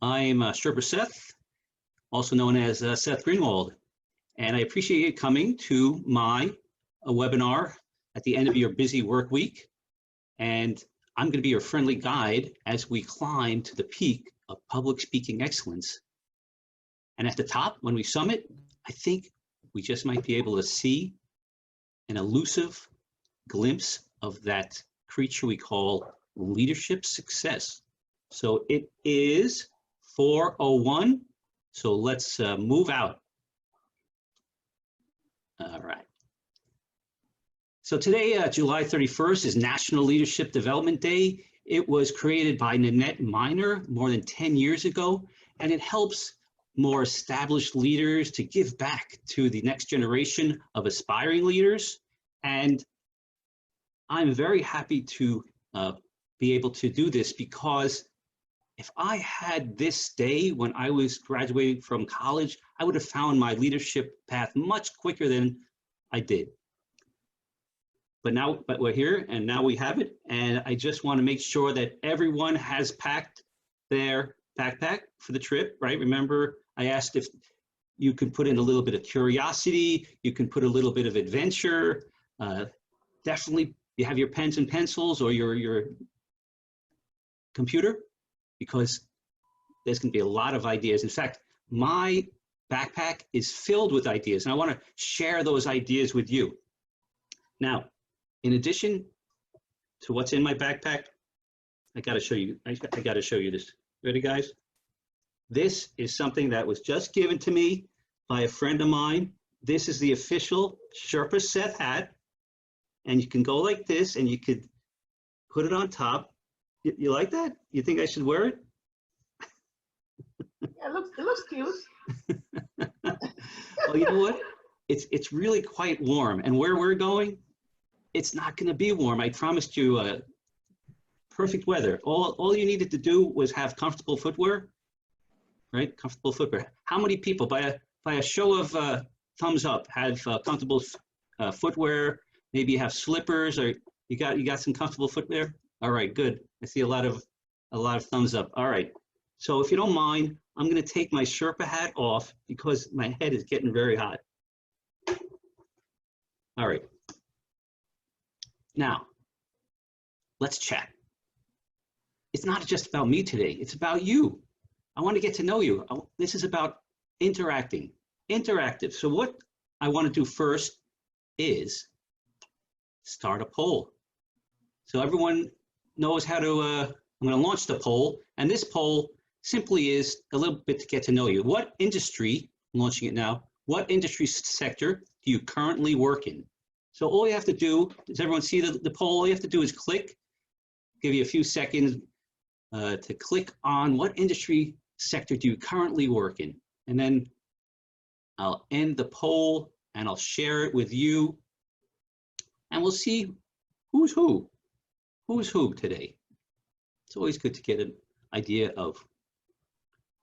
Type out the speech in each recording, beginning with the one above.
I'm Sherpa Seth, also known as Seth Greenwald, and I appreciate you coming to my webinar at the end of your busy work week. And I'm going to be your friendly guide as we climb to the peak of public speaking excellence. And at the top, when we summit, I think we just might be able to see an elusive glimpse of that creature we call leadership success. So it is 4:01, so let's move out. All right. So today, July 31st, is National Leadership Development Day. It was created by Nanette Miner more than 10 years ago, and it helps more established leaders to give back to the next generation of aspiring leaders. And I'm very happy to be able to do this, because if I had this day when I was graduating from college, I would have found my leadership path much quicker than I did. But we're here, and now we have it. And I just want to make sure that everyone has packed their backpack for the trip, right? Remember, I asked if you could put in a little bit of curiosity, you can put a little bit of adventure. Definitely, you have your pens and pencils or your computer, because there's going to be a lot of ideas. In fact, my backpack is filled with ideas, and I want to share those ideas with you. Now, in addition to what's in my backpack, I got to show you. I got to show you this. Ready, guys? This is something that was just given to me by a friend of mine. This is the official Sherpa Seth hat, and you can go like this, and you could put it on top. You like that? You think I should wear it? Yeah, it looks cute. Well, you know what? It's really quite warm, and where we're going, it's not going to be warm. I promised you perfect weather. All you needed to do was have comfortable footwear, right? Comfortable footwear. How many people, by a show of thumbs up, have comfortable footwear? Maybe you have slippers, or you got some comfortable footwear. All right, good. I see a lot of thumbs up. All right. So if you don't mind, I'm going to take my Sherpa hat off because my head is getting very hot. All right. Now, let's chat. It's not just about me today. It's about you. I want to get to know you. This is about interacting. Interactive. So what I want to do first is start a poll. So everyone knows how to, I'm going to launch the poll, and this poll simply is a little bit to get to know you. What industry, I'm launching it now, what industry sector do you currently work in? So all you have to do, does everyone see the poll? All you have to do is click, give you a few seconds to click on what industry sector do you currently work in. And then I'll end the poll and I'll share it with you, and we'll see who's who. Who's who today? It's always good to get an idea of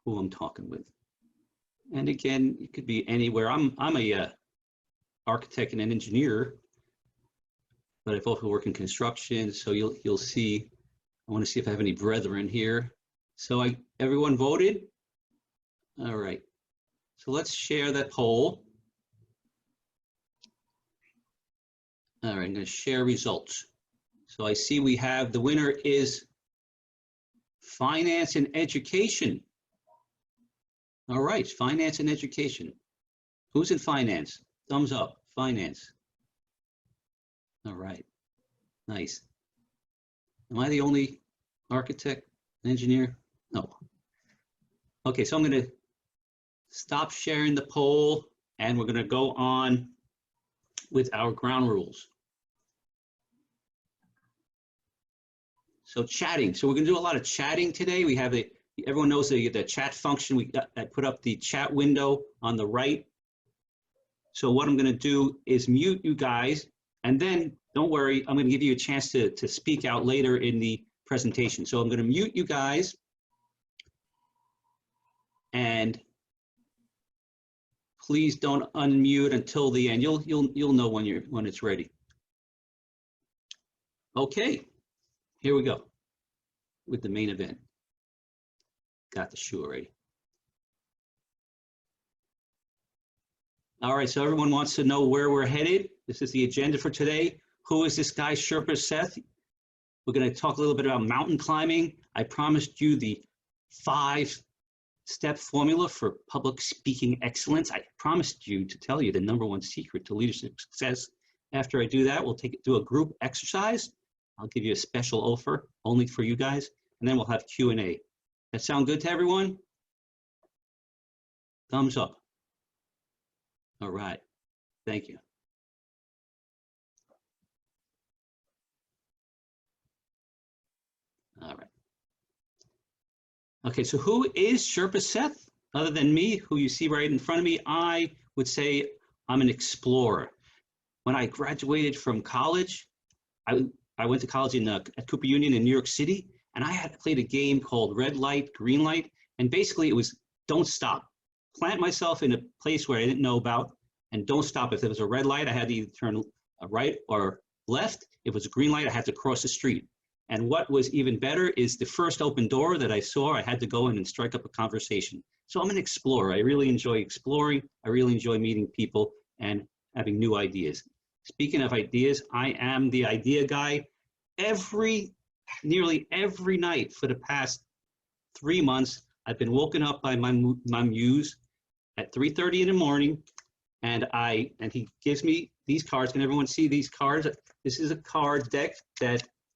who I'm talking with. And again, it could be anywhere. I'm a architect and an engineer, but I've also worked in construction. So you'll see. I want to see if I have any brethren here. So everyone voted. All right. So let's share that poll. All right. I'm going to share results. So I see we have, the winner is finance and education. All right, finance and education. Who's in finance? Thumbs up, finance. All right, nice. Am I the only architect, engineer? No. Okay, so I'm going to stop sharing the poll, and we're going to go on with our ground rules. So chatting. So we're going to do a lot of chatting today. We have everyone knows the chat function. I put up the chat window on the right. So what I'm going to do is mute you guys, and then don't worry, I'm going to give you a chance to speak out later in the presentation. So I'm going to mute you guys, and please don't unmute until the end. You'll know when it's ready. Okay. Here we go with the main event. got the shoe already. All right, so everyone wants to know where we're headed. This is the agenda for today. Who is this guy, Sherpa Seth? We're going to talk a little bit about mountain climbing. I promised you the 5-step formula for public speaking excellence. I promised you to tell you the #1 secret to leadership success. After I do that, we'll do a group exercise. I'll give you a special offer only for you guys, and then we'll have Q&A. That sound good to everyone? Thumbs up. All right, thank you. All right. Okay, so who is Sherpa Seth? Other than me, who you see right in front of me, I would say I'm an explorer. When I graduated from college, I went to college at Cooper Union in New York City, and I had played a game called red light, green light, and basically it was don't stop. Plant myself in a place where I didn't know about, and don't stop. If there was a red light, I had to either turn right or left. If it was a green light, I had to cross the street. And what was even better is the first open door that I saw, I had to go in and strike up a conversation. So I'm an explorer. I really enjoy exploring. I really enjoy meeting people and having new ideas. Speaking of ideas, I am the idea guy. Nearly every night for the past 3 months, I've been woken up by my muse at 3:30 in the morning, and he gives me these cards. Can everyone see these cards? This is a card deck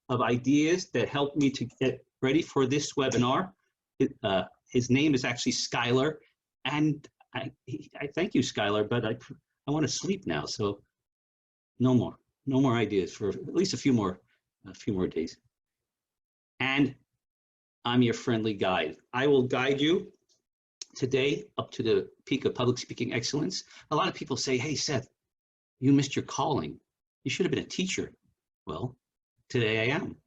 of ideas that helped me to get ready for this webinar. His name is actually Skylar, and I thank you, Skylar, but I want to sleep now, so no more ideas for at least a few more days. And I'm your friendly guide. I will guide you today up to the peak of public speaking excellence. A lot of people say, hey, Seth, you missed your calling. You should have been a teacher. Well, today I am.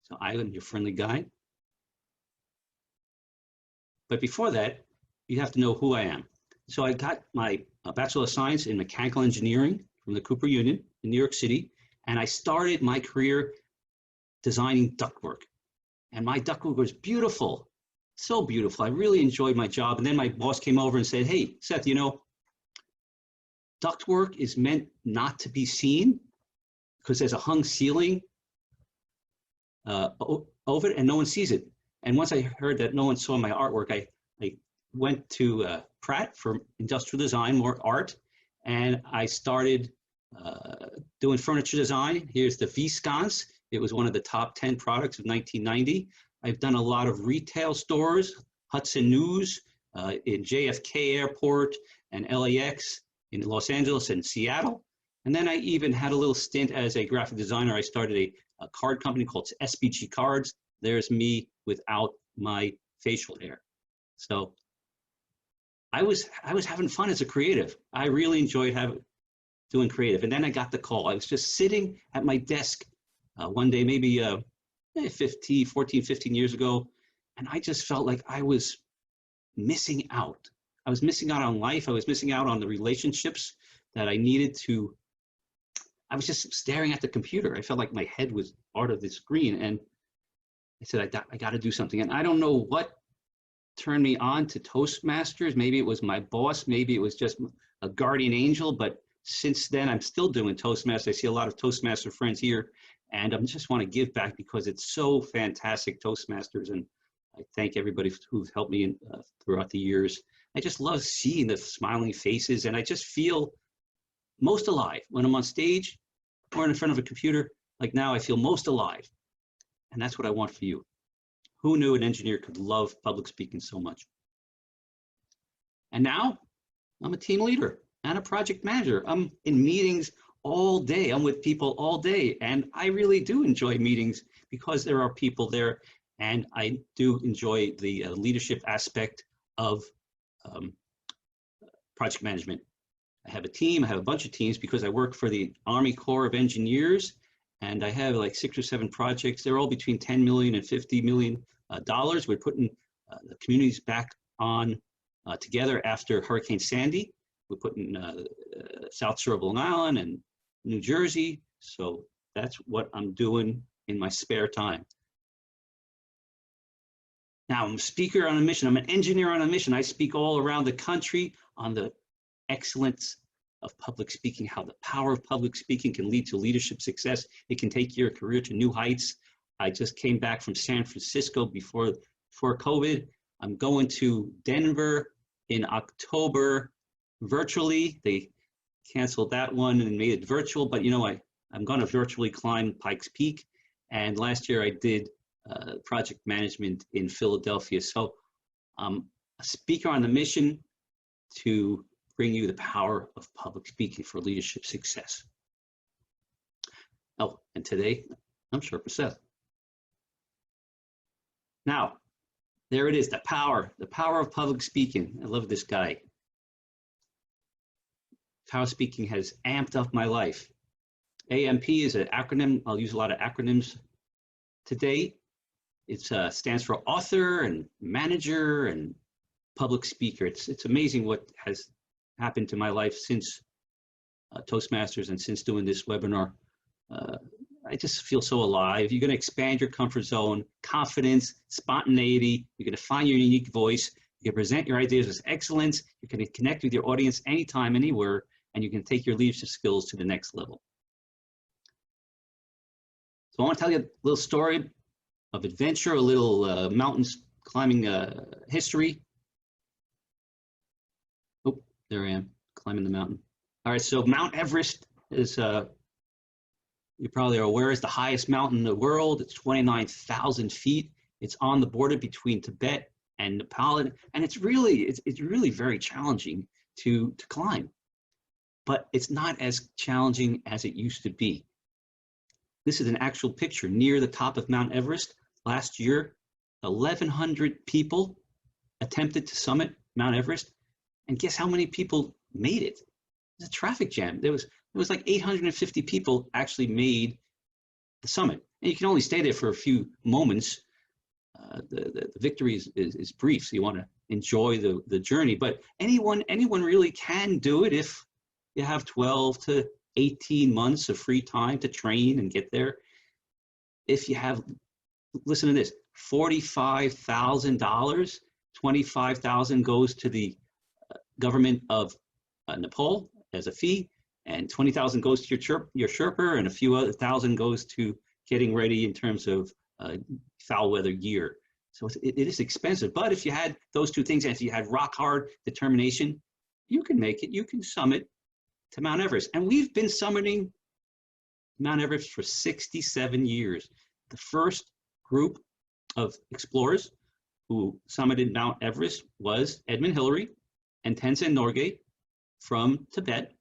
So I am your friendly guide. But before that, you have to know who I am. So I got my Bachelor of Science in Mechanical Engineering from the Cooper Union in New York City. And I started my career designing ductwork. And my ductwork was beautiful, so beautiful. I really enjoyed my job. And then my boss came over and said, hey, Seth, you know, ductwork is meant not to be seen because there's a hung ceiling over it and no one sees it. And once I heard that no one saw my artwork, I went to Pratt for industrial design, more art, and I started doing furniture design. Here's the V-sconce. It was one of the top 10 products of 1990. I've done a lot of retail stores, Hudson News, in JFK Airport and LAX in Los Angeles and Seattle. And then I even had a little stint as a graphic designer. I started a card company called SBG Cards. There's me without my facial hair. So I was having fun as a creative. I really enjoyed doing creative. And then I got the call. I was just sitting at my desk one day, maybe 14, 15 years ago, and I just felt like I was missing out. I was missing out on life. I was missing out on the relationships that I needed to. I was just staring at the computer. I felt like my head was part of the screen, and I said, I got to do something. And I don't know what turned me on to Toastmasters. Maybe it was my boss. Maybe it was just a guardian angel. But since then, I'm still doing Toastmasters. I see a lot of Toastmaster friends here, and I just want to give back because it's so fantastic, Toastmasters. And I thank everybody who's helped me throughout the years. I just love seeing the smiling faces, and I just feel most alive when I'm on stage or in front of a computer. Like now, I feel most alive. And that's what I want for you. Who knew an engineer could love public speaking so much? And now I'm a team leader and a project manager. I'm in meetings all day. I'm with people all day. And I really do enjoy meetings because there are people there. And I do enjoy the leadership aspect of project management. I have a team. I have a bunch of teams because I work for the Army Corps of Engineers. And I have like 6 or 7 projects. They're all between $10 million and $50 million. We're putting the communities back on together after Hurricane Sandy. We're putting South Shore of Long Island and New Jersey. So that's what I'm doing in my spare time. Now, I'm a speaker on a mission. I'm an engineer on a mission. I speak all around the country on the excellence of public speaking, how the power of public speaking can lead to leadership success. It can take your career to new heights. I just came back from San Francisco before COVID. I'm going to Denver in October virtually. They canceled that one and made it virtual, but you know, I'm going to virtually climb Pikes Peak. And last year I did project management in Philadelphia. So I'm a speaker on the mission to bring you the power of public speaking for leadership success. Oh, and today I'm Sherpa Seth. Now, there it is, the power of public speaking. I love this guy. Power speaking has amped up my life. AMP is an acronym. I'll use a lot of acronyms today. It stands for author and manager and public speaker. It's amazing what has happened to my life since Toastmasters and since doing this webinar. I just feel so alive. You're going to expand your comfort zone, confidence, spontaneity. You're going to find your unique voice. You can present your ideas with excellence. You can connect with your audience anytime, anywhere, and you can take your leadership skills to the next level. So I want to tell you a little story of adventure, a little mountains climbing history. Oh, there I am, climbing the mountain. All right, so Mount Everest is, you probably are aware, is the highest mountain in the world. It's 29,000 feet. It's on the border between Tibet and Nepal, and it's really very challenging to climb. But it's not as challenging as it used to be. This is an actual picture near the top of Mount Everest. Last year, 1,100 people attempted to summit Mount Everest, and guess how many people made it? It was a traffic jam. There was like 850 people actually made the summit, and you can only stay there for a few moments. The victory is brief, so you want to enjoy the journey. But anyone really can do it if you have 12 to 18 months of free time to train and get there. If you have, listen to this, $45,000, $25,000 goes to the government of Nepal as a fee, and $20,000 goes to your Sherpa, and a few other thousand goes to getting ready in terms of foul weather gear. So it is expensive, but if you had those two things, and if you had rock hard determination, you can make it. You can summit to Mount Everest. And we've been summiting Mount Everest for 67 years. The first group of explorers who summited Mount Everest was Edmund Hillary and Tenzin Norgay from Tibet.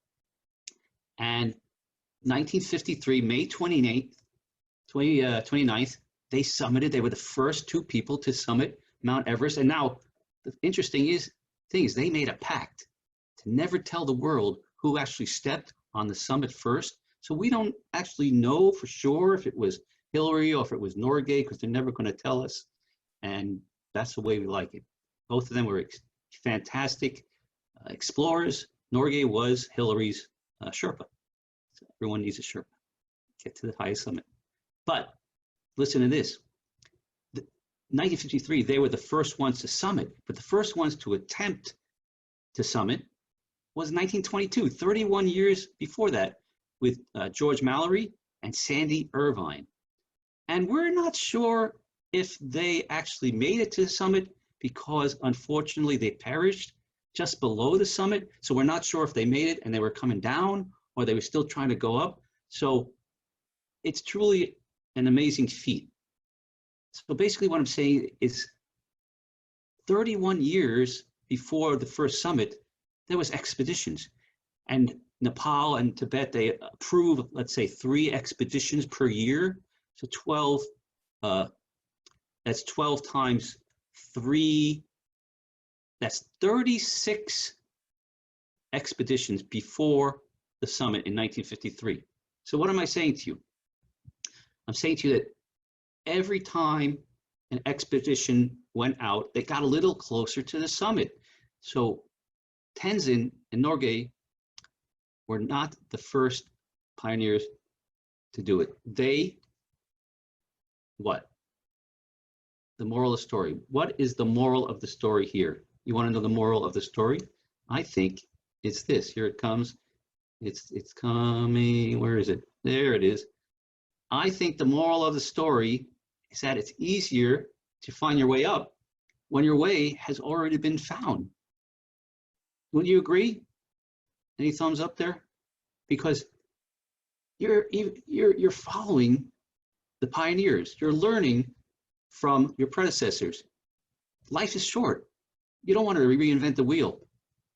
And 1953, May 29th, they summited. They were the first two people to summit Mount Everest. And now the interesting thing is they made a pact to never tell the world who actually stepped on the summit first. So we don't actually know for sure if it was Hillary or if it was Norgay, because they're never going to tell us. And that's the way we like it. Both of them were fantastic explorers. Norgay was Hillary's Sherpa. So everyone needs a Sherpa. Get to the highest summit. But listen to this. 1953, they were the first ones to summit, but the first ones to attempt to summit was 1922, 31 years before that, with George Mallory and Sandy Irvine. And we're not sure if they actually made it to the summit because unfortunately they perished just below the summit. So we're not sure if they made it and they were coming down or they were still trying to go up. So it's truly an amazing feat. So basically what I'm saying is 31 years before the first summit, there was expeditions, and Nepal and Tibet, they approve, let's say, 3 expeditions per year. So 12, that's 12 times 3, that's 36 expeditions before the summit in 1953. So what am I saying to you? I'm saying to you that every time an expedition went out, they got a little closer to the summit. So Tenzin and Norgay were not the first pioneers to do it. They The moral of the story. What is the moral of the story here? You want to know the moral of the story? I think it's this. Here it comes. It's coming. Where is it? There it is. I think the moral of the story is that it's easier to find your way up when your way has already been found. Would you agree? Any thumbs up there? Because you're following the pioneers. You're learning from your predecessors. Life is short. You don't want to reinvent the wheel.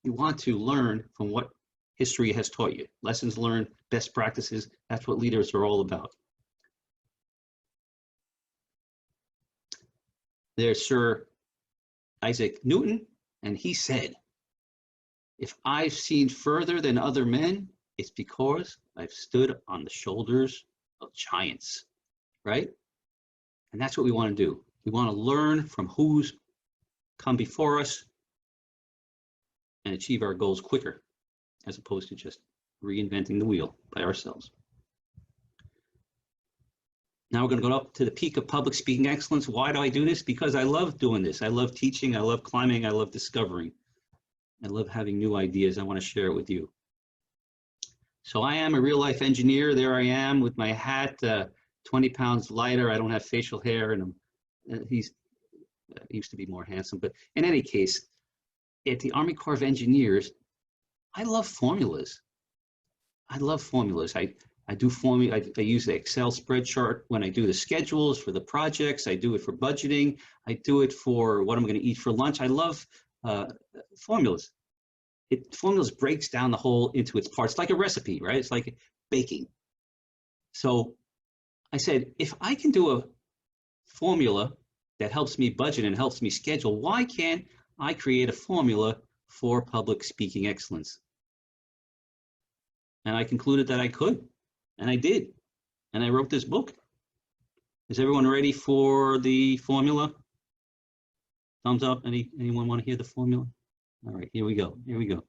You want to learn from what history has taught you. Lessons learned, best practices. That's what leaders are all about. There's Sir Isaac Newton, and he said, if I've seen further than other men, it's because I've stood on the shoulders of giants, right? And that's what we want to do. We want to learn from who's come before us and achieve our goals quicker, as opposed to just reinventing the wheel by ourselves. Now we're going to go up to the peak of public speaking excellence. Why do I do this? Because I love doing this. I love teaching. I love climbing. I love discovering. I love having new ideas. I want to share it with you. So I am a real life engineer. There I am with my hat, 20 pounds lighter. I don't have facial hair, and he used to be more handsome. But in any case, at the Army Corps of Engineers, I love formulas. I love formulas. I do formula. I use the Excel spreadsheet when I do the schedules for the projects. I do it for budgeting. I do it for what I'm going to eat for lunch. I love formulas. Formulas breaks down the whole into its parts, like a recipe, right? It's like baking. So I said, if I can do a formula that helps me budget and helps me schedule, why can't I create a formula for public speaking excellence? And I concluded that I could, and I did. And I wrote this book. Is everyone ready for the formula? Thumbs up. Anyone want to hear the formula? All right, here we go. Here we go.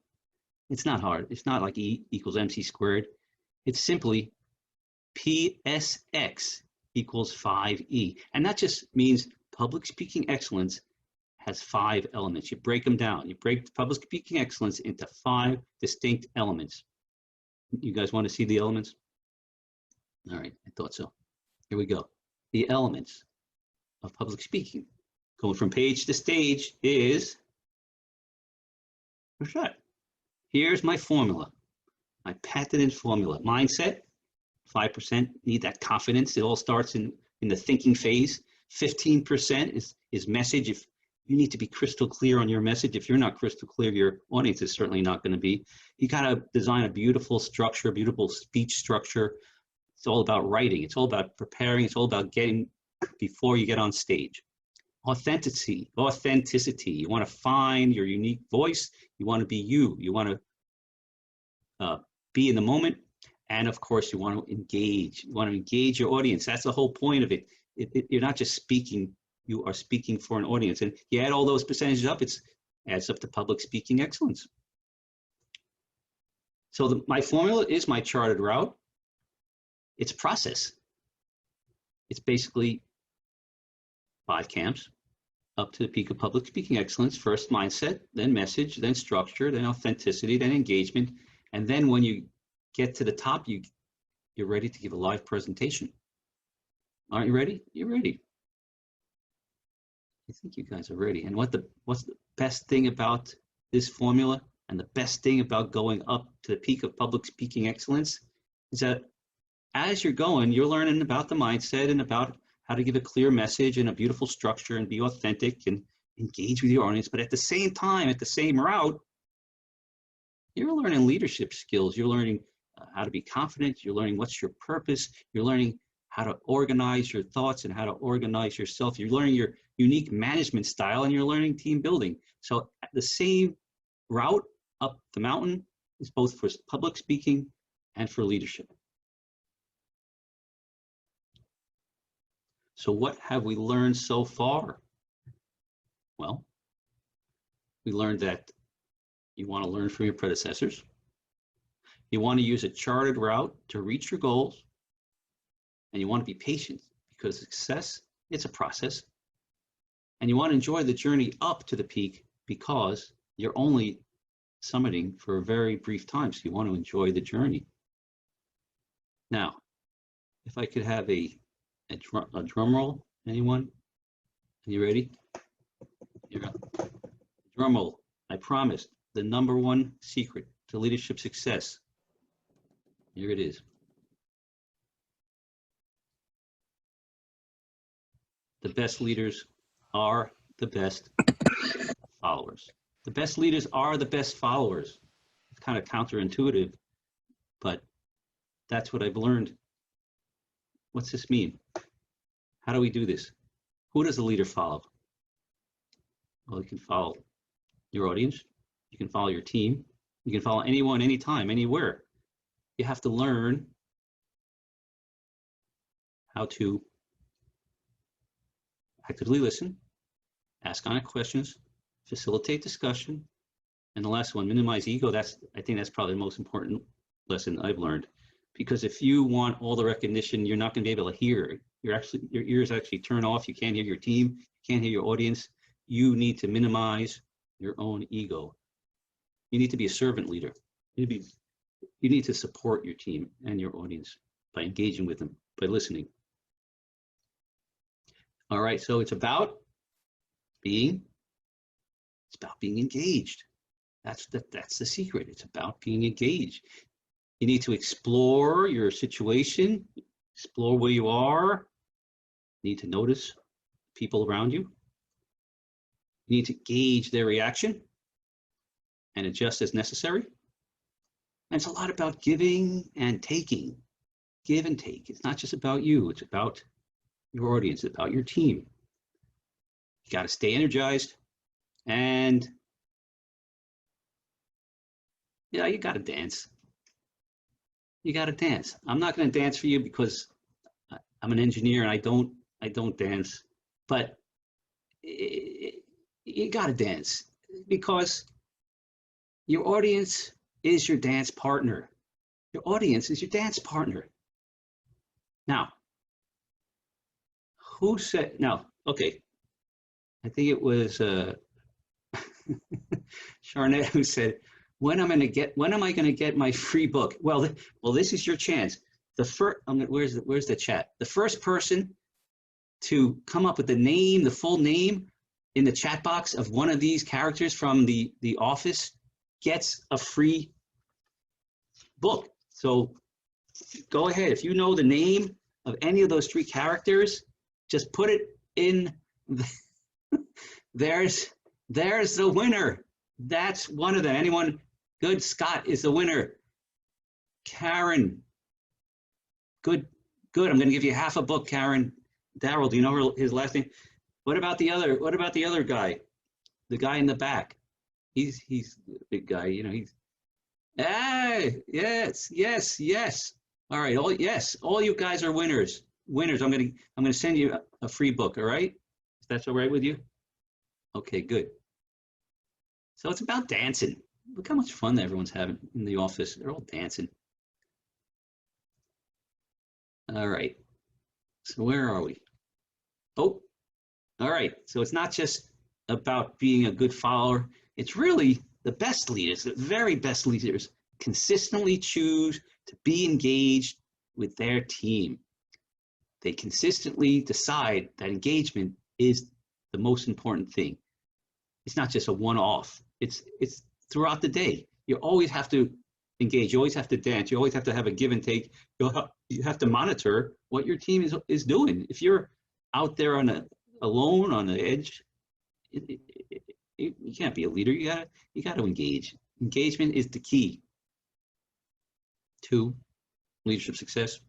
It's not hard. It's not like E equals MC squared. It's simply PSX equals 5E. And that just means public speaking excellence has 5 elements. You break them down. You break public speaking excellence into 5 distinct elements. You guys want to see the elements? All right, I thought so. Here we go. The elements of public speaking. Going from page to stage is, what's that? Here's my formula, my patented formula. Mindset, 5%, need that confidence. It all starts in the thinking phase. 15% is message. If you need to be crystal clear on your message, if you're not crystal clear, your audience is certainly not going to be. You got to design a beautiful structure, beautiful speech structure. It's all about writing. It's all about preparing. It's all about getting before you get on stage. Authenticity. You want to find your unique voice. You want to be you. You want to be in the moment. And of course, you want to engage. You want to engage your audience. That's the whole point of it. You're not just speaking. You are speaking for an audience. And you add all those percentages up, it adds up to public speaking excellence. So my formula is my charted route. It's process. It's basically 5 camps up to the peak of public speaking excellence. First mindset, then message, then structure, then authenticity, then engagement. And then when you get to the top, you're ready to give a live presentation. Aren't you ready? You're ready. I think you guys are ready. And what's the best thing about this formula and the best thing about going up to the peak of public speaking excellence is that as you're going, you're learning about the mindset and about how to give a clear message and a beautiful structure and be authentic and engage with your audience. But at the same time, at the same route, you're learning leadership skills. You're learning how to be confident. You're learning what's your purpose. You're learning how to organize your thoughts and how to organize yourself. You're learning your unique management style, and you're learning team building. So the same route up the mountain is both for public speaking and for leadership. So what have we learned so far? Well, we learned that you want to learn from your predecessors. You want to use a charted route to reach your goals. And you want to be patient because success, it's a process. And you want to enjoy the journey up to the peak because you're only summiting for a very brief time. So you want to enjoy the journey. Now, if I could have a drum roll, anyone? Are you ready? Here, drum roll. I promised the #1 secret to leadership success. Here it is. The best leaders are the best followers. The best leaders are the best followers. It's kind of counterintuitive, but that's what I've learned. What's this mean? How do we do this? Who does the leader follow? Well, you can follow your audience. You can follow your team. You can follow anyone, anytime, anywhere. You have to learn how to actively listen, ask honest questions, facilitate discussion, and the last one, minimize ego. I think that's probably the most important lesson I've learned. Because if you want all the recognition, you're not going to be able to hear. Your ears actually turn off. You can't hear your team. You can't hear your audience. You need to minimize your own ego. You need to be a servant leader. You need to support your team and your audience by engaging with them, by listening. All right, so it's about being engaged. That's the secret. It's about being engaged. You need to explore your situation, explore where you are. You need to notice people around you. You need to gauge their reaction and adjust as necessary. And it's a lot about giving and taking. Give and take. It's not just about you. It's about your audience, it's about your team. You got to stay energized, and yeah, you got to dance. You got to dance. I'm not going to dance for you because I'm an engineer and I don't dance, but you got to dance because your audience is your dance partner. Your audience is your dance partner. Now, who said, no, okay. I think it was Charnette who said, when am I going to get my free book? Well, this is your chance. The first, where's the chat? The first person to come up with the full name in the chat box of one of these characters from the Office gets a free book. So go ahead. If you know the name of any of those 3 characters, just put it in. There's the winner. That's one of them. Anyone good? Scott is the winner. Karen. Good. I'm going to give you half a book, Karen. Daryl, do you know his last name? What about the other guy? The guy in the back. He's a big guy. You know, he's. Hey, yes. All right. All you guys are winners. I'm going to send you a free book. All right. If that's all right with you. Okay, good. So it's about dancing. Look how much fun everyone's having in the office. They're all dancing. All right. So where are we? Oh, all right. So it's not just about being a good follower. It's really the best leaders, the very best leaders, consistently choose to be engaged with their team. They consistently decide that engagement is the most important thing. It's not just a one-off. It's throughout the day. You always have to engage. You always have to dance. You always have to have a give and take. You have to monitor what your team is doing. If you're out there alone on the edge, you can't be a leader. You got to engage. Engagement is the key to leadership success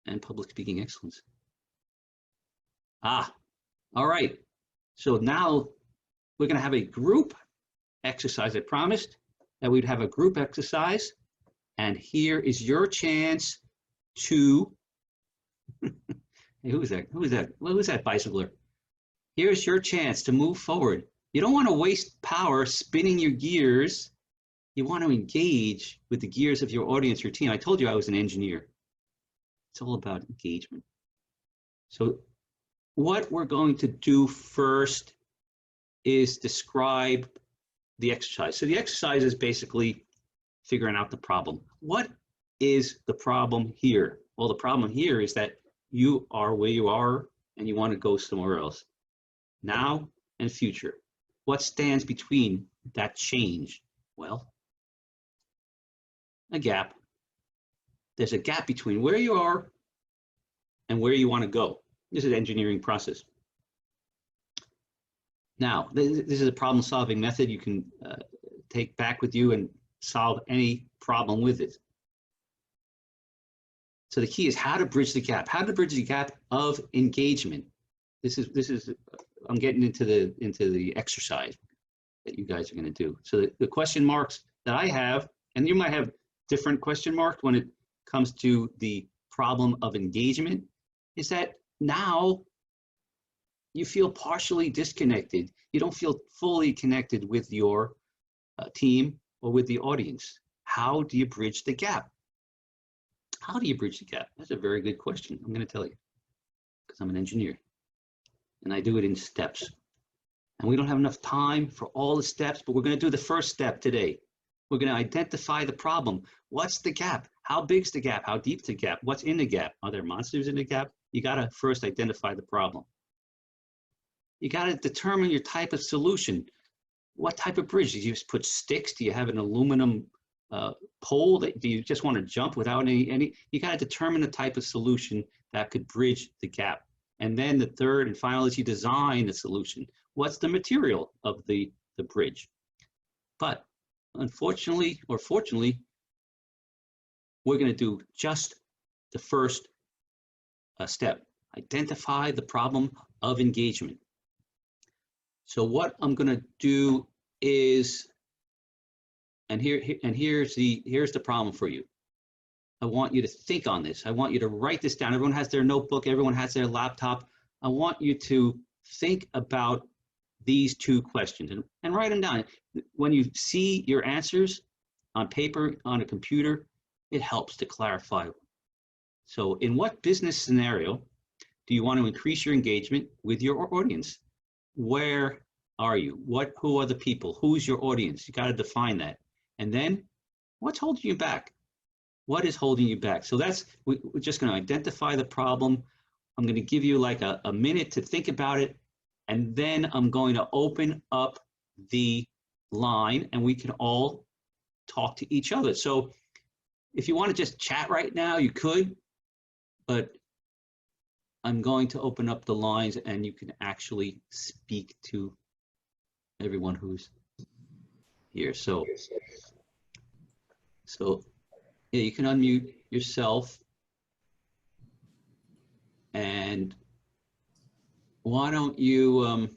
and public speaking excellence. All right. So now we're going to have a group exercise. I promised that we'd have a group exercise, and here is your chance to. Hey, who is that? Who's that bicycler? Here's your chance to move forward. You don't want to waste power spinning your gears. You want to engage with the gears of your audience, your team. I told you I was an engineer. It's all about engagement. So what we're going to do first is describe the exercise. So the exercise is basically figuring out the problem. What is the problem here? Well, the problem here is that you are where you are and you want to go somewhere else. Now and future. What stands between that change? Well, a gap. There's a gap between where you are and where you want to go. This is an engineering process. Now, this is a problem-solving method you can take back with you and solve any problem with it. So the key is how to bridge the gap. How to bridge the gap of engagement. This is I'm getting into the exercise that you guys are going to do. So the question marks that I have, and you might have different question marks when it comes to the problem of engagement, is that now you feel partially disconnected. You don't feel fully connected with your team or with the audience. How do you bridge the gap? How do you bridge the gap? That's a very good question. I'm going to tell you, because I'm an engineer and I do it in steps. And we don't have enough time for all the steps, but we're going to do the first step today. We're going to identify the problem. What's the gap? How big's the gap? How deep's the gap? What's in the gap? Are there monsters in the gap? You got to first identify the problem. You got to determine your type of solution. What type of bridge? Do you just put sticks? Do you have an aluminum pole? Do you just want to jump without any? You got to determine the type of solution that could bridge the gap. And then the third and final is you design the solution. What's the material of the bridge? But unfortunately, or fortunately, we're going to do just the first step. Identify the problem of engagement. So what I'm going to do is, here's the problem for you. I want you to think on this. I want you to write this down. Everyone has their notebook. Everyone has their laptop. I want you to think about these two questions and write them down. When you see your answers on paper, on a computer, it helps to clarify. So in what business scenario do you want to increase your engagement with your audience? Where are you? Who are the people? Who's your audience? You got to define that. And then what's holding you back? What is holding you back? So we're just going to identify the problem. I'm going to give you like a minute to think about it. And then I'm going to open up the line and we can all talk to each other. So if you want to just chat right now, you could, but I'm going to open up the lines and you can actually speak to everyone who's here. So yeah, you can unmute yourself. And why don't you,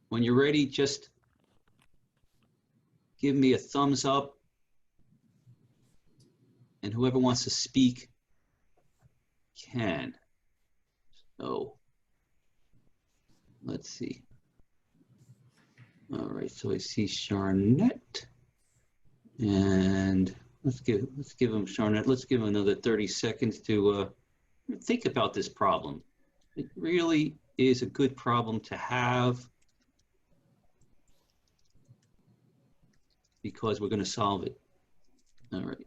when you're ready, just give me a thumbs up. And whoever wants to speak can. So let's see. All right, so I see Charnette. And let's give him Charnette. Let's give him another 30 seconds to think about this problem. It really is a good problem to have because we're going to solve it. All right.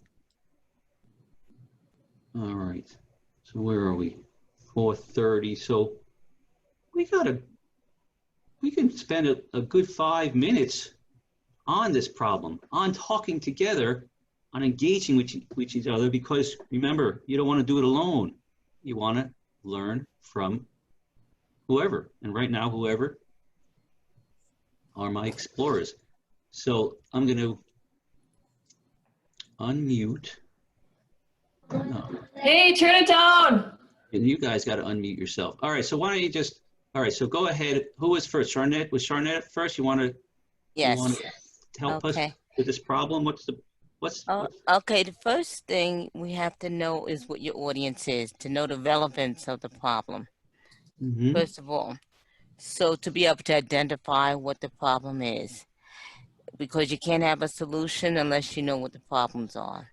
All right. So where are we? 4:30. So we can spend a good 5 minutes on this problem, on talking together, on engaging with each other, because remember, you don't want to do it alone. You want to learn from whoever. And right now, whoever are my explorers. So I'm going to unmute. Hey, turn it down. And you guys got to unmute yourself. All right, so why don't you just, all right, so go ahead. Who was first? Charnette? Was Charnette first? You want to? Yes. You want to help us with this problem? Okay, the first thing we have to know is what your audience is, to know the relevance of the problem. Mm-hmm. First of all, so to be able to identify what the problem is, because you can't have a solution unless you know what the problems are.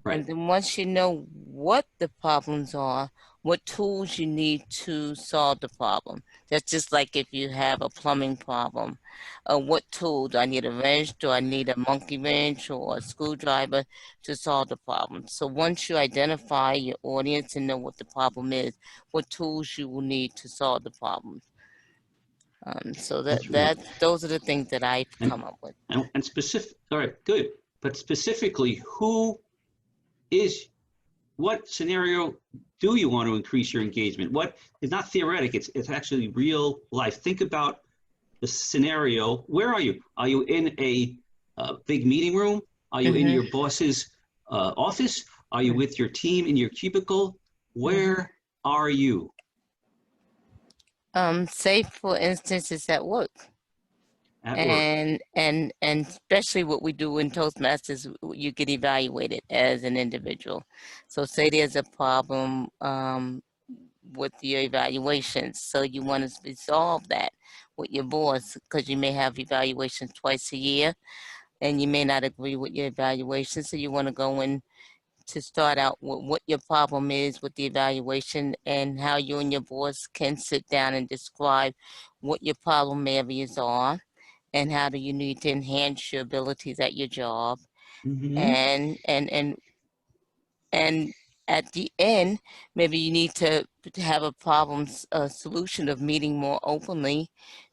Right. And then once you know what the problems are, what tools you need to solve the problem. That's just like if you have a plumbing problem. What tool? Do I need a wrench? Do I need a monkey wrench or a screwdriver to solve the problem? So once you identify your audience and know what the problem is, what tools you will need to solve the problem. So That's right. those are the things that I've And come up with. and specific. All right, good. But specifically, what scenario do you want to increase your engagement? What is not theoretic? It's actually real life. Think about the scenario. Where are you? Are you in a big meeting room? Are you in your boss's office? Are you with your team in your cubicle? Where are you? Say for instance, it's at work. At work. And especially what we do in Toastmasters, you get evaluated as an individual. So say there's a problem with your evaluations, so you want to resolve that with your boss, because you may have evaluations twice a year and you may not agree with your evaluation, so you want to go in to start out with what your problem is with the evaluation and how you and your boss can sit down and describe what your problem areas are and how do you need to enhance your abilities at your job. Mm-hmm. And at the end, maybe you need to have a solution of meeting more openly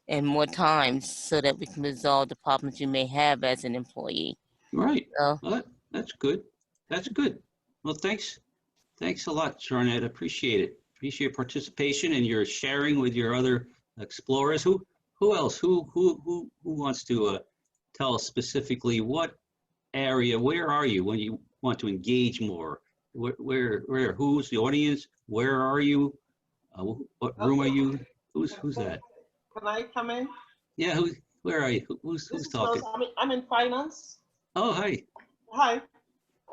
and more times so that we can resolve the problems you may have as an employee. Right. So, Well, that's good. That's good. Well, thanks. Thanks a lot, Sharnette. Appreciate it. Appreciate your participation and your sharing with your other explorers. Who else? Who wants to tell us specifically what area? Where are you when you want to engage more? Where? Who's the audience? Where are you? What room are you? Who's that? Can I come in? Yeah. Where are you? Who's This is talking? Rose. I'm in finance. Oh, hi. Hi.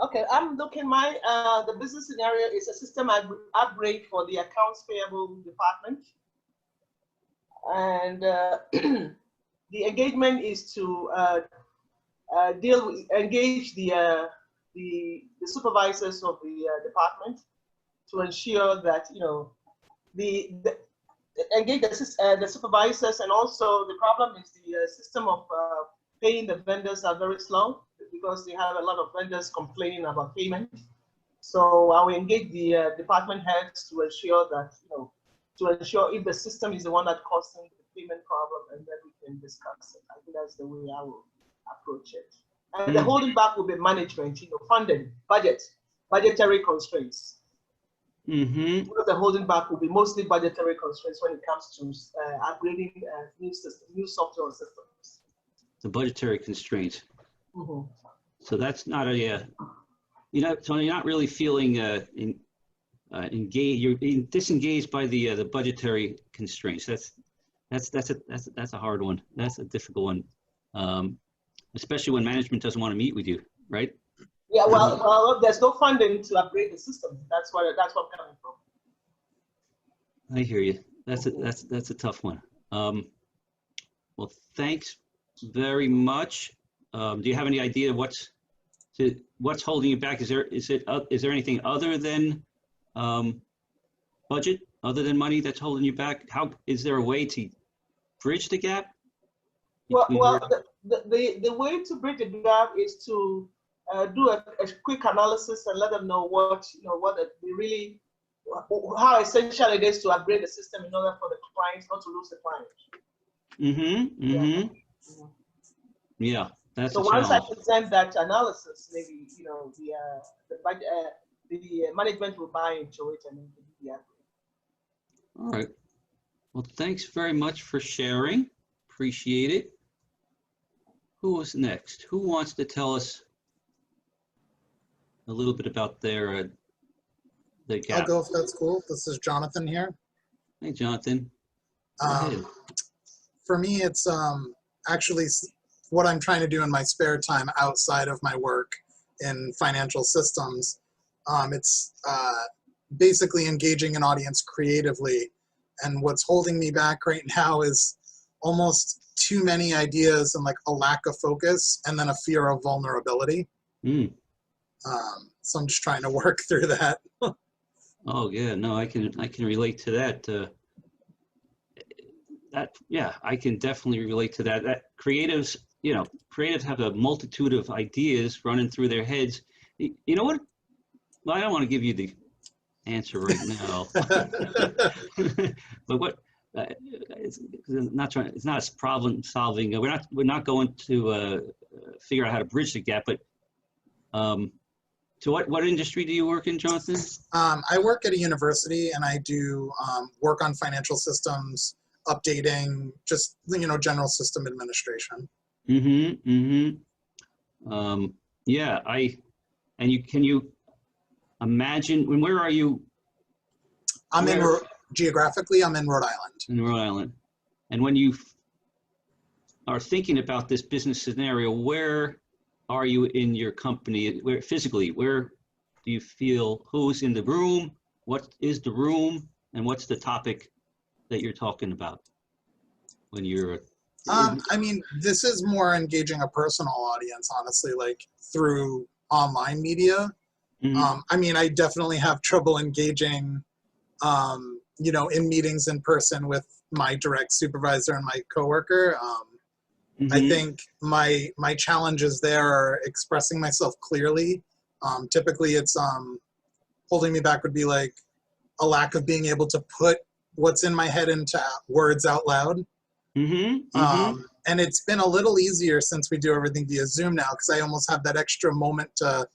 Okay, I'm looking. The business scenario is a system upgrade for the accounts payable department, and the engagement is to engage the supervisors of the department to ensure that engage the supervisors, and also the problem is the system of paying the vendors are very slow because they have a lot of vendors complaining about payment. So I will engage the department heads to ensure that, if the system is the one that causing the payment problem, and then we can discuss it. I think that's the way I will approach it. And the holding back will be management, funding, budgetary constraints. Mm-hmm. The holding back will be mostly budgetary constraints when it comes to upgrading new software systems. The budgetary constraints. Mm-hmm. So that's not a, so you're not really feeling engaged. You're being disengaged by the budgetary constraints. That's a hard one. That's a difficult one, especially when management doesn't want to meet with you, right? Yeah, well, there's no funding to upgrade the system. That's what I'm coming from. I hear you. That's a tough one. Well, thanks very much. Do you have any idea what's holding you back? Is there anything other than budget, other than money that's holding you back? Is there a way to bridge the gap? Well, the way to bridge the gap is to do a quick analysis and let them know how essential it is to upgrade the system in order for the clients not to lose the client. Mm-hmm. Mm-hmm. Yeah, that's so a once challenge. I present that analysis, maybe the management will buy into it and then do the upgrade. All right. Well, thanks very much for sharing. Appreciate it. Who is next? Who wants to tell us a little bit about the gap? I'll go if that's cool. This is Jonathan here. Hey, Jonathan. Go ahead. For me, it's actually what I'm trying to do in my spare time outside of my work in financial systems. It's basically engaging an audience creatively. And what's holding me back right now is almost too many ideas and like a lack of focus, and then a fear of vulnerability. So I'm just trying to work through that. Oh yeah, no, I can relate to that. Yeah, I can definitely relate to that. That creatives, creatives have a multitude of ideas running through their heads. You know what? Well, I don't want to give you the answer right now, but what? It's not trying. It's not a problem solving. We're not going to figure out how to bridge the gap. But so what industry do you work in, Jonathan? I work at a university and I do work on financial systems, updating, just, general system administration. Mm-hmm. Mm-hmm. Yeah, can you imagine, where are you? Geographically, I'm in Rhode Island. In Rhode Island. And when you are thinking about this business scenario, where are you in your company? Where physically, where do you feel, who's in the room? What is the room? And what's the topic that you're talking about when you're? I mean, this is more engaging a personal audience, honestly, like through online media. Mm-hmm. I mean, I definitely have trouble engaging, in meetings in person with my direct supervisor and my coworker. Mm-hmm. I think my challenges there are expressing myself clearly. Typically, it's holding me back would be like a lack of being able to put what's in my head into words out loud. Mm-hmm. Mm-hmm. And it's been a little easier since we do everything via Zoom now, because I almost have that extra moment to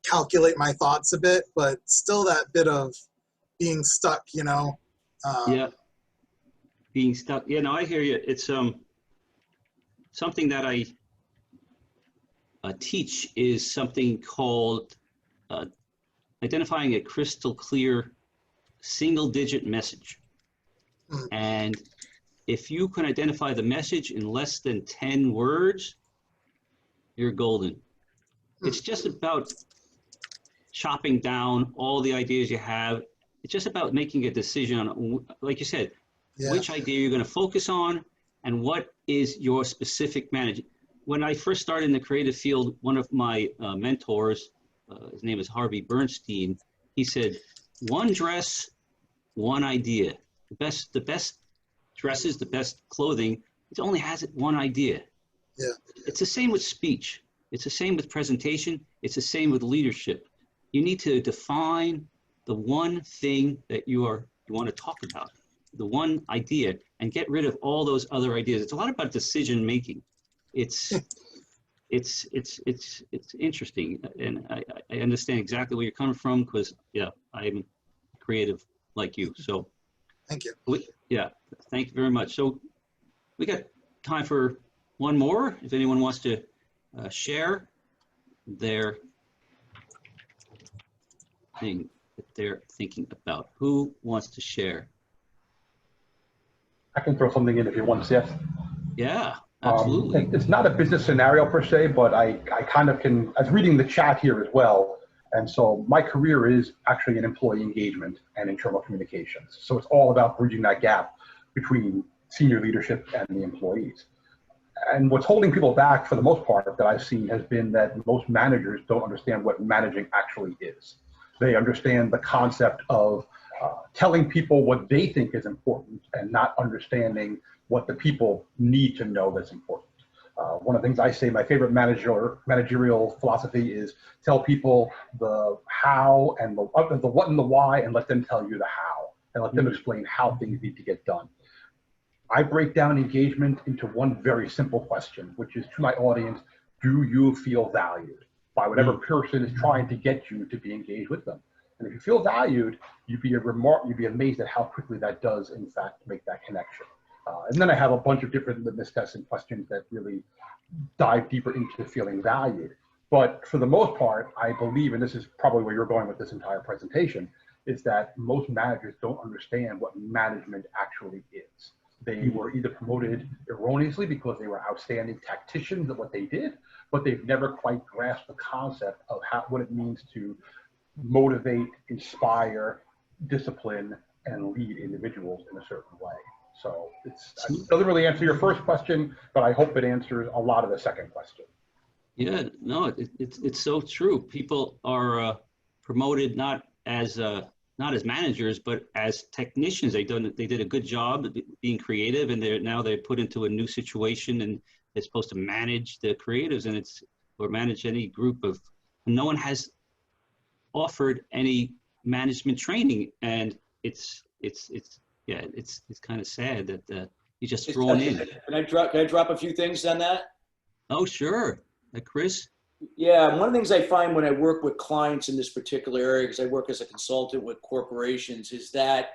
calculate my thoughts a bit, but still that bit of being stuck, Yeah, being stuck. Yeah, no, I hear you. It's something that I teach is something called identifying a crystal clear single digit message. Mm. And if you can identify the message in less than 10 words, you're golden. It's just about chopping down all the ideas you have. It's just about making a decision on, like you said, which idea you're going to focus on and what is your specific management. When I first started in the creative field, one of my mentors, his name is Harvey Bernstein, he said, one dress, one idea. The best dresses, the best clothing, it only has one idea. Yeah. It's the same with speech. It's the same with presentation. It's the same with leadership. You need to define the one thing that you want to talk about, the one idea, and get rid of all those other ideas. It's a lot about decision making. It's interesting, and I understand exactly where you're coming from, because I'm creative like you. So thank you. Thank you very much. So we got time for one more. If anyone wants to share their thing that they're thinking about, who wants to share? I can throw something in if you want, Seth. Yeah, absolutely. It's not a business scenario per se, but I kind of can, I was reading the chat here as well. And so my career is actually in employee engagement and internal communications. So it's all about bridging that gap between senior leadership and the employees. And what's holding people back for the most part that I've seen has been that most managers don't understand what managing actually is. They understand the concept of telling people what they think is important and not understanding what the people need to know that's important. One of the things I say, my favorite managerial philosophy is tell people the how and the what and the why, and let them tell you the how, and let them explain how things need to get done. I break down engagement into one very simple question, which is to my audience, do you feel valued by whatever person is trying to get you to be engaged with them? And if you feel valued, you'd be amazed at how quickly that does, in fact, make that connection. And then I have a bunch of different litmus tests and questions that really dive deeper into feeling valued. But for the most part, I believe, and this is probably where you're going with this entire presentation, is that most managers don't understand what management actually is. They were either promoted erroneously because they were outstanding tacticians at what they did, but they've never quite grasped the concept of what it means to motivate, inspire, discipline, and lead individuals in a certain way. So it doesn't really answer your first question, but I hope it answers a lot of the second question. Yeah, no, it's so true. People are promoted not as not as managers, but as technicians. They did a good job of being creative, and they're put into a new situation, and they're supposed to manage the creatives, and or manage any group of. No one has offered any management training, and it's kind of sad that you just thrown in. Can I drop a few things on that? Oh, sure. Chris? Yeah, one of the things I find when I work with clients in this particular area, because I work as a consultant with corporations, is that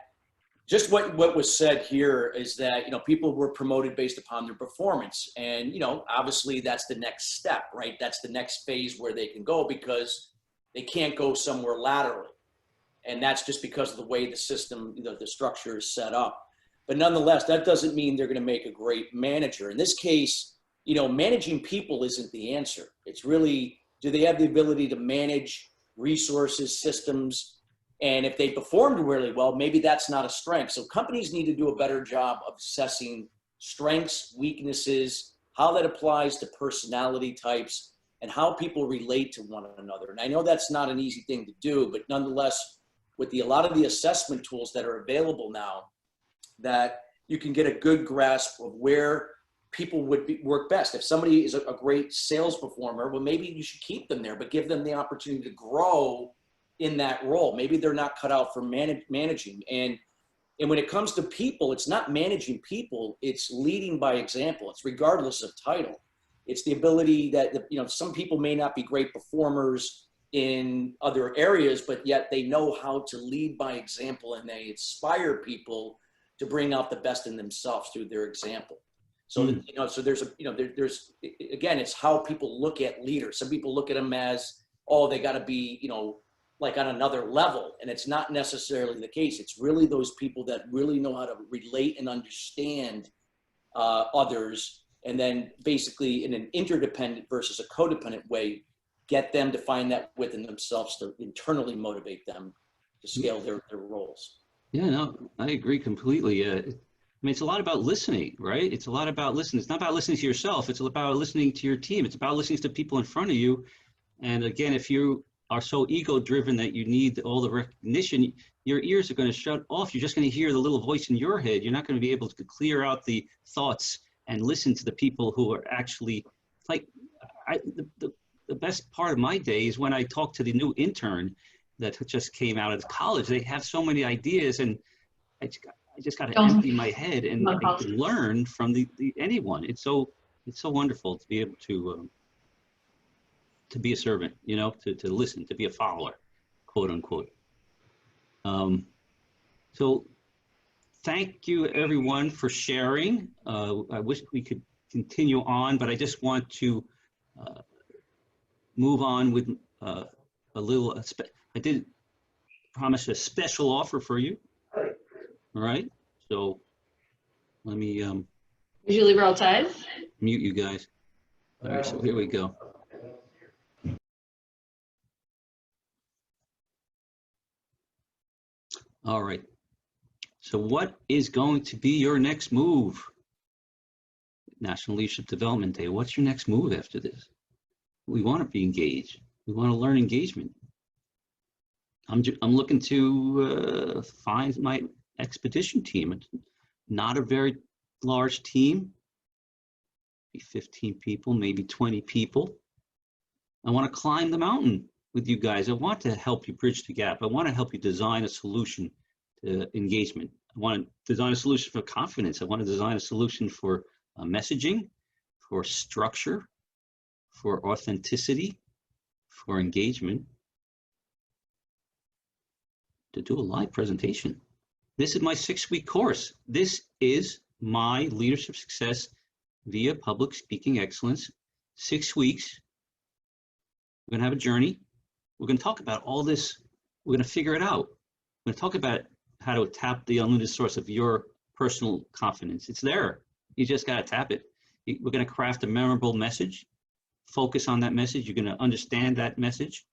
just what was said here is that, people were promoted based upon their performance. And, obviously that's the next step, right? That's the next phase where they can go, because they can't go somewhere laterally. And that's just because of the way the system, the structure is set up. But nonetheless, that doesn't mean they're going to make a great manager. In this case, managing people isn't the answer. It's really, do they have the ability to manage resources, systems? And if they performed really well, maybe that's not a strength. So companies need to do a better job of assessing strengths, weaknesses, how that applies to personality types, and how people relate to one another. And I know that's not an easy thing to do, but nonetheless, with a lot of the assessment tools that are available now, that you can get a good grasp of where people would work best. If somebody is a great sales performer, well, maybe you should keep them there, but give them the opportunity to grow in that role. Maybe they're not cut out for managing. And when it comes to people, it's not managing people, it's leading by example. It's regardless of title. It's the ability that, some people may not be great performers in other areas, but yet they know how to lead by example, and they inspire people to bring out the best in themselves through their example. So, so there's again, it's how people look at leaders. Some people look at them as, oh, they got to be, like on another level. And it's not necessarily the case. It's really those people that really know how to relate and understand others. And then basically in an interdependent versus a codependent way, get them to find that within themselves to internally motivate them to scale their roles. Yeah, no, I agree completely. It's a lot about listening, right? It's a lot about listening. It's not about listening to yourself. It's about listening to your team. It's about listening to people in front of you. And again, if you are so ego-driven that you need all the recognition, your ears are going to shut off. You're just going to hear the little voice in your head. You're not going to be able to clear out the thoughts and listen to the people who are actually, the best part of my day is when I talk to the new intern that just came out of college. They have so many ideas, and I just got to empty my head and learn from anyone. It's so wonderful to be able to be a servant, to listen, to be a follower, quote unquote. So thank you everyone for sharing. I wish we could continue on, but I just want to move on with a little, I did promise a special offer for you. All right, so let me Usually we're all ties. mute you guys. All right, so here we go. All right, so what is going to be your next move? National Leadership Development Day. What's your next move after this? We want to be engaged. We want to learn engagement. I'm looking to find my expedition team. It's not a very large team, maybe 15 people, maybe 20 people. I want to climb the mountain with you guys. I want to help you bridge the gap. I want to help you design a solution to engagement. I want to design a solution for confidence. I want to design a solution for messaging, for structure, for authenticity, for engagement, to do a live presentation. This is my 6-week course. This is my leadership success via public speaking excellence. 6 weeks. We're going to have a journey. We're going to talk about all this. We're going to figure it out. We're going to talk about how to tap the unlimited source of your personal confidence. It's there. You just got to tap it. We're going to craft a memorable message. Focus on that message. You're going to understand that message.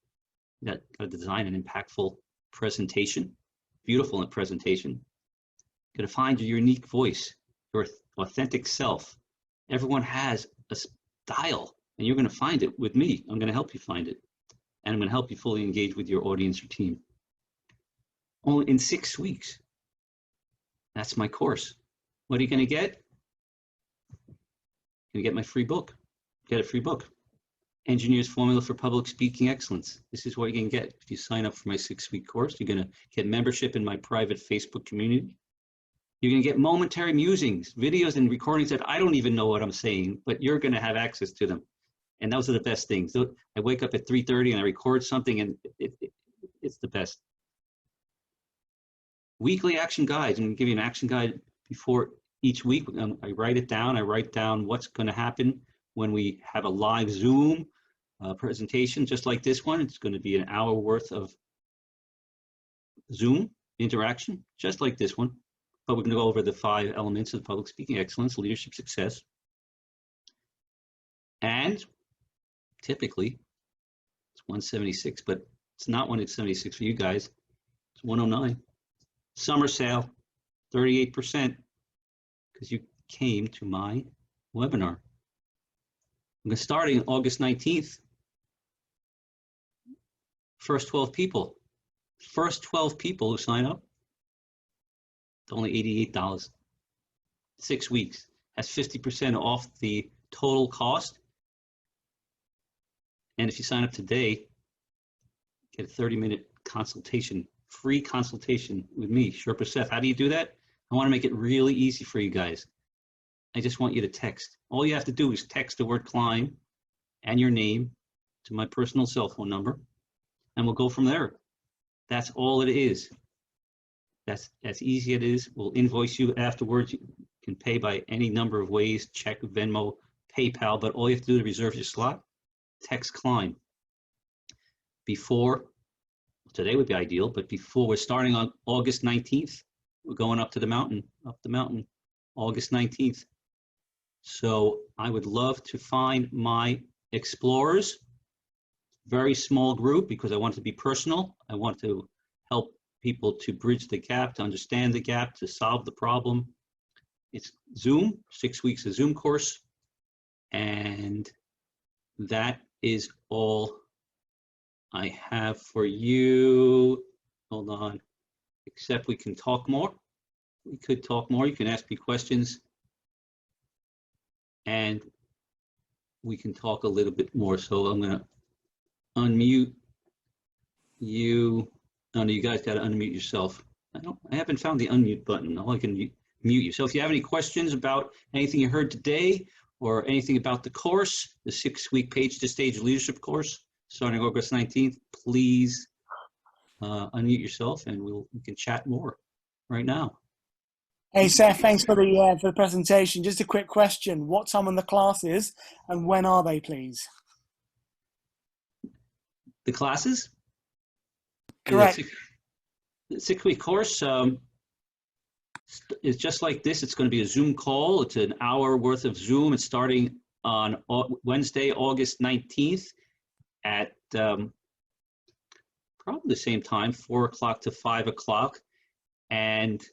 You got to design an impactful presentation, beautiful presentation. You're going to find your unique voice, your authentic self. Everyone has a style, and you're going to find it with me. I'm going to help you find it, and I'm going to help you fully engage with your audience or team. only in 6 weeks. That's my course. What are you going to get? You're going to get my free book. Get a free book. Engineer's Formula for Public Speaking Excellence. This is what you're going to get if you sign up for my 6-week course. You're going to get membership in my private Facebook community. You're going to get momentary musings, videos and recordings that I don't even know what I'm saying, but you're going to have access to them. And those are the best things. I wake up at 3:30 and I record something, and it's the best. Weekly action guides. I'm going to give you an action guide before each week. I write it down. I write down what's going to happen when we have a live Zoom presentation, just like this one. It's going to be an hour worth of Zoom interaction, just like this one. But we're going to go over the 5 elements of public speaking excellence, leadership success. And typically, it's 176, but it's not 176 for you guys. It's 109. Summer sale, 38%, because you came to my webinar. I'm going to start on August 19th. First 12 people. First 12 people who sign up, it's only $88. 6 weeks. That's 50% off the total cost. And if you sign up today, get a 30-minute consultation, free consultation with me, Sherpa Seth. How do you do that? I want to make it really easy for you guys. I just want you to text. All you have to do is text the word climb and your name to my personal cell phone number, and we'll go from there. That's all it is. That's as easy as it is. We'll invoice you afterwards. You can pay by any number of ways, check, Venmo, PayPal, but all you have to do to reserve your slot, text climb. Before, today would be ideal, but before, we're starting on August 19th. We're going up the mountain, August 19th. So I would love to find my explorers, very small group, because I want to be personal. I want to help people to bridge the gap, to understand the gap, to solve the problem. It's Zoom, 6 weeks of Zoom course. And that is all I have for you. Hold on, except we can talk more. We could talk more. You can ask me questions, and we can talk a little bit more. So I'm gonna unmute you. Oh, no, you guys got to unmute yourself. I haven't found the unmute button. All I can mute you. So if you have any questions about anything you heard today or anything about the course, the 6-week Page to Stage leadership course starting August 19th, please unmute yourself, and we can chat more right now. Hey Seth, thanks for the presentation. Just a quick question: what time on the classes, and when are they, please? The classes? Correct. The 6-week course is just like this. It's going to be a Zoom call. It's an hour worth of Zoom. It's starting on Wednesday, August 19th at probably the same time, 4 o'clock to 5 o'clock. And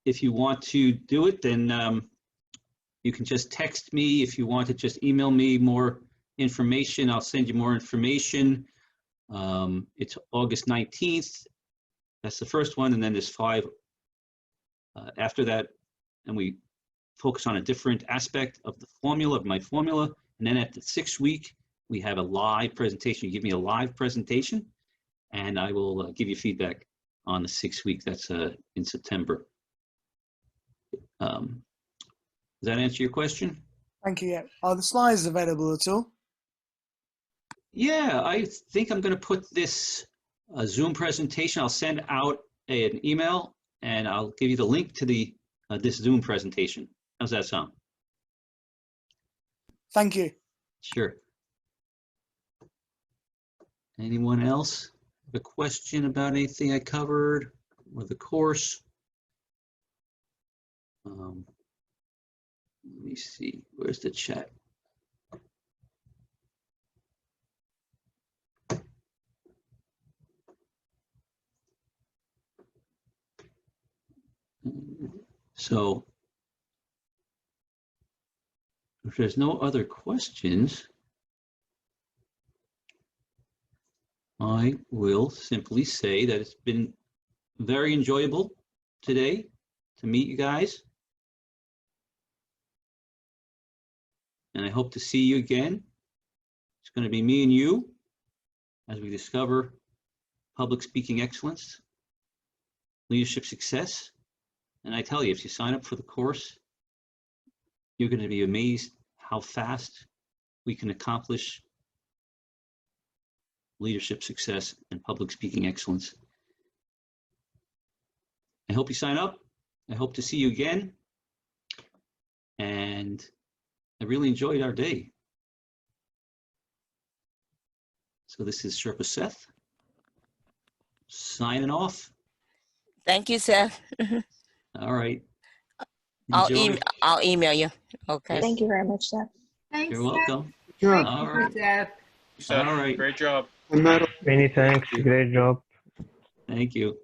if you want to do it, then you can just text me. If you want to just email me more information, I'll send you more information. It's August 19th. That's the first one, and then there's 5 after that, and we focus on a different aspect of the formula, of my formula. And then at the 6th week, we have a live presentation. You give me a live presentation, and I will give you feedback on the 6th week. That's in September. Does that answer your question? Thank you. Yeah. Are the slides available at all? Yeah, I think I'm going to put this Zoom presentation. I'll send out an email, and I'll give you the link to the this Zoom presentation. How's that sound? Thank you. Sure. Anyone else have a question about anything I covered or the course? Let me see. Where's the chat? So if there's no other questions, I will simply say that it's been very enjoyable today to meet you guys. And I hope to see you again. It's going to be me and you as we discover public speaking excellence, leadership success. And I tell you, if you sign up for the course, you're going to be amazed how fast we can accomplish leadership success and public speaking excellence. I hope you sign up. I hope to see you again. And I really enjoyed our day. So this is Sherpa Seth signing off. Thank you, Seth. All right. I'll Enjoy. email you. Okay. Thank you very much, Seth. Thanks, You're Seth. welcome. Sure. All right. Seth. Seth, All right. great job. Many thanks. Great job. Thank you.